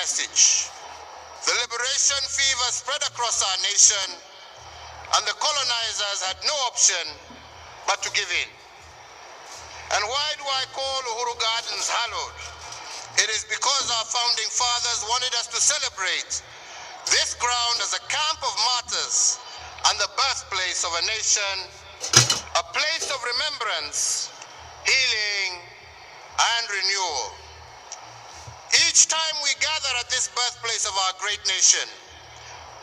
message. The liberation fever spread across our nation, and the colonizers had no option but to give in. And why do I call Uhuru Gardens hallowed? It is because our founding fathers wanted us to celebrate this ground as a camp of martyrs and the birthplace of a nation, a place of remembrance, healing, and renewal. Each time we gather at this birthplace of our great nation,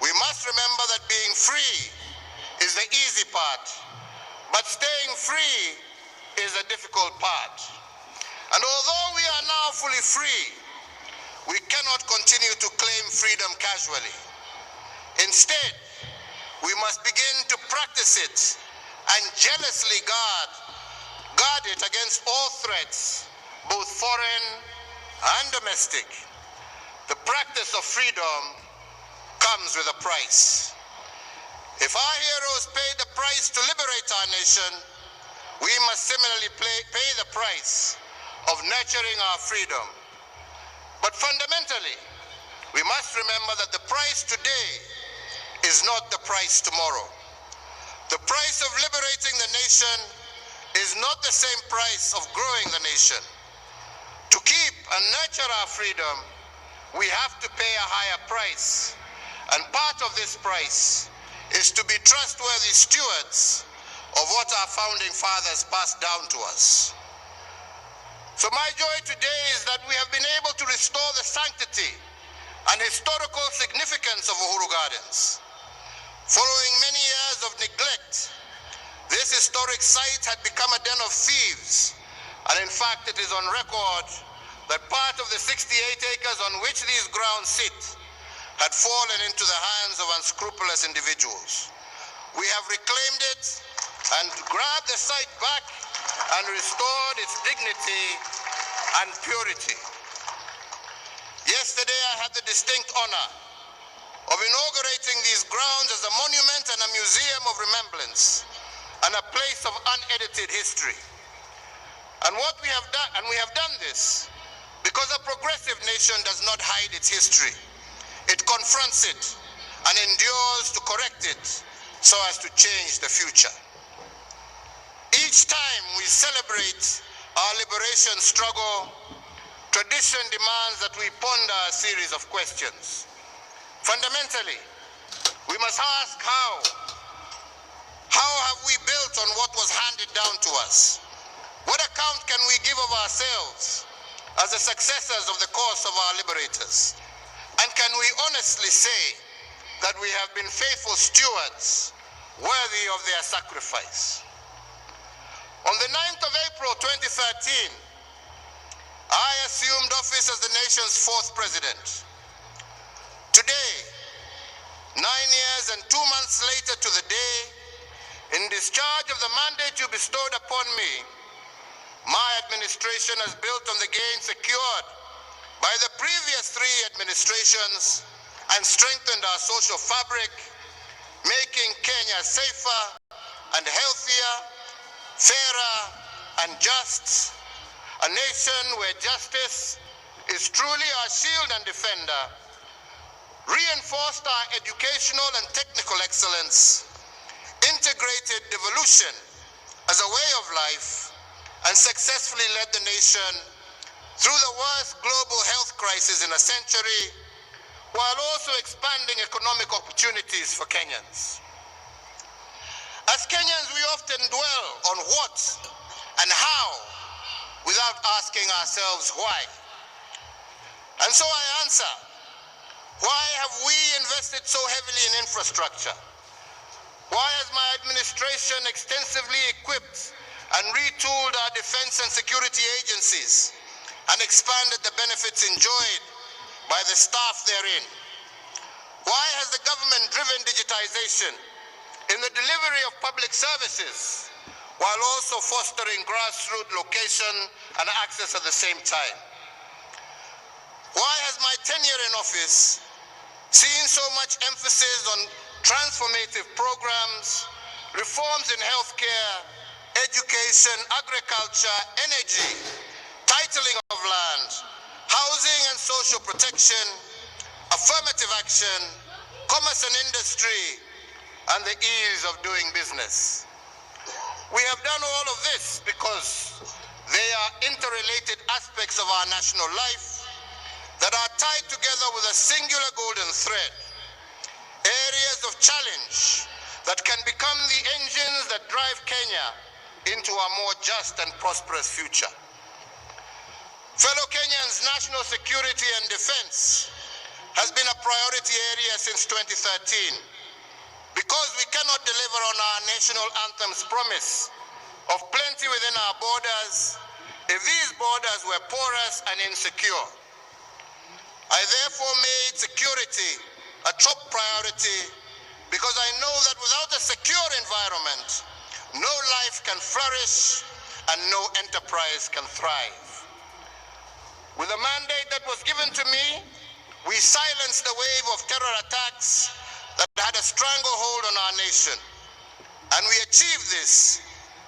we must remember that being free is the easy part, but staying free is a difficult part. And although we are now fully free, we cannot continue to claim freedom casually. Instead, we must begin to practice it and jealously guard it against all threats, both foreign and domestic. The practice of freedom comes with a price. If our heroes paid the price to liberate our nation, we must similarly pay the price of nurturing our freedom. But fundamentally, we must remember that the price today is not the price tomorrow. The price of liberating the nation is not the same price of growing the nation. To keep and nurture our freedom, we have to pay a higher price. And part of this price is to be trustworthy stewards of what our founding fathers passed down to us. So my joy today is that we have been able to restore the sanctity and historical significance of Uhuru Gardens. Following many years of neglect, this historic site had become a den of thieves, and in fact it is on record that part of the 68 acres on which these grounds sit had fallen into the hands of unscrupulous individuals. We have reclaimed it and grabbed the site back and restored its dignity and purity. Yesterday I had the distinct honor of inaugurating these grounds as a monument and a museum of remembrance and a place of unedited history. And we have done this because a progressive nation does not hide its history. It confronts it and endures to correct it so as to change the future. Each time we celebrate our liberation struggle, tradition demands that we ponder a series of questions. Fundamentally, we must ask how have we built on what was handed down to us? What account can we give of ourselves as the successors of the cause of our liberators? And can we honestly say that we have been faithful stewards worthy of their sacrifice? On the 9th of April 2013, I assumed office as the nation's 4th president. Today, 9 years and 2 months later to the day, in discharge of the mandate you bestowed upon me, my administration has built on the gains secured by the previous 3 administrations and strengthened our social fabric, making Kenya safer and healthier, fairer and just, a nation where justice is truly our shield and defender, reinforced our educational and technical excellence, integrated devolution as a way of life, and successfully led the nation through the worst global health crisis in a century, while also expanding economic opportunities for Kenyans. As Kenyans, we often dwell on what and how without asking ourselves why. And so I answer, why have we invested so heavily in infrastructure? Why has my administration extensively equipped and retooled our defense and security agencies and expanded the benefits enjoyed by the staff therein? Why has the government driven digitization in the delivery of public services while also fostering grassroots location and access at the same time? Why has my tenure in office seen so much emphasis on transformative programs, reforms in healthcare, education, agriculture, energy, titling of land, housing and social protection, affirmative action, commerce and industry, and the ease of doing business. We have done all of this because they are interrelated aspects of our national life that are tied together with a singular golden thread, areas of challenge that can become the engines that drive Kenya into a more just and prosperous future. Fellow Kenyans, national security and defense has been a priority area since 2013. Because we cannot deliver on our national anthem's promise of plenty within our borders if these borders were porous and insecure. I therefore made security a top priority because I know that without a secure environment, no life can flourish and no enterprise can thrive. With the mandate that was given to me, we silenced the wave of terror attacks that had a stranglehold on our nation. And we achieved this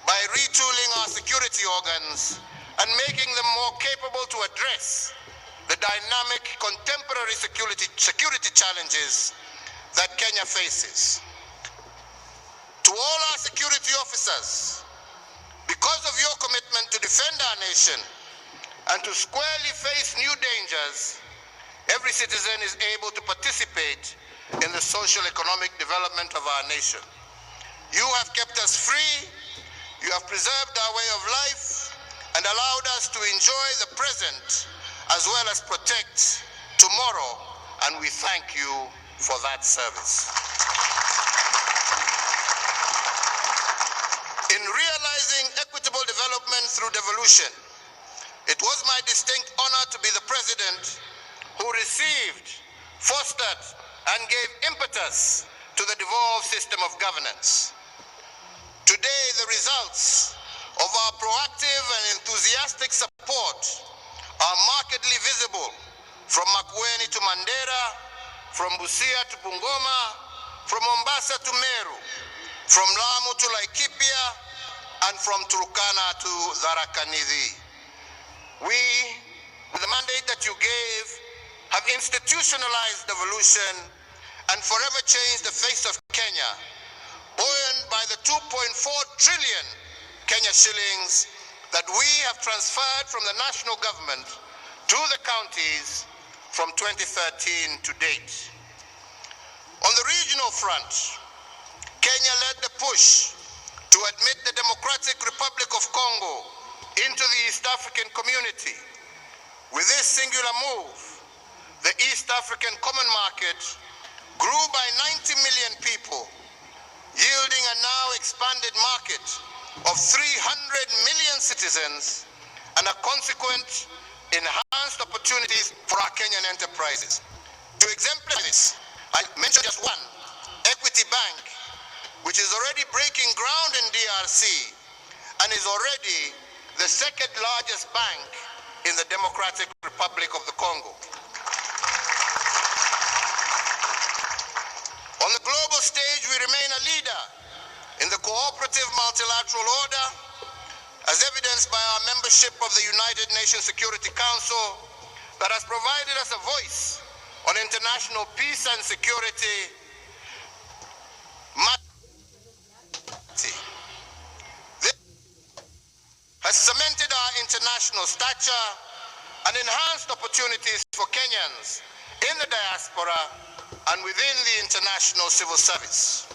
by retooling our security organs and making them more capable to address the dynamic contemporary security challenges that Kenya faces. To all our security officers, because of your commitment to defend our nation and to squarely face new dangers, every citizen is able to participate in the social economic development of our nation. You have kept us free, you have preserved our way of life, and allowed us to enjoy the present as well as protect tomorrow, and we thank you for that service. In realizing equitable development through devolution, it was my distinct honor to be the president who received, fostered, and gave impetus to the devolved system of governance. Today, the results of our proactive and enthusiastic support are markedly visible from Makueni to Mandera, from Busia to Bungoma, from Mombasa to Meru, from Lamu to Laikipia, and from Turkana to Tharaka Nithi. We, with the mandate that you gave, have institutionalized devolution and forever changed the face of Kenya, buoyed by the 2.4 trillion Kenya shillings that we have transferred from the national government to the counties from 2013 to date. On the regional front, Kenya led the push to admit the Democratic Republic of Congo into the East African community. With this singular move, the East African Common Market grew by 90 million people, yielding a now expanded market of 300 million citizens and a consequent enhanced opportunities for our Kenyan enterprises. To exemplify this, I mention just one, Equity Bank, which is already breaking ground in DRC and is already the second largest bank in the Democratic Republic of the Congo. On the global stage, we remain a leader in the cooperative multilateral order, as evidenced by our membership of the United Nations Security Council that has provided us a voice on international peace and security. This has cemented our international stature and enhanced opportunities for Kenyans in the diaspora and within the international civil service.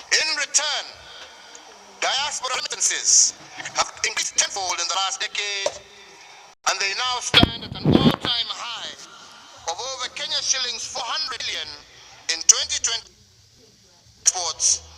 In return, diaspora remittances have increased tenfold in the last decade, and they now stand at an all-time high of over Kenya shillings 400 billion in 2020 exports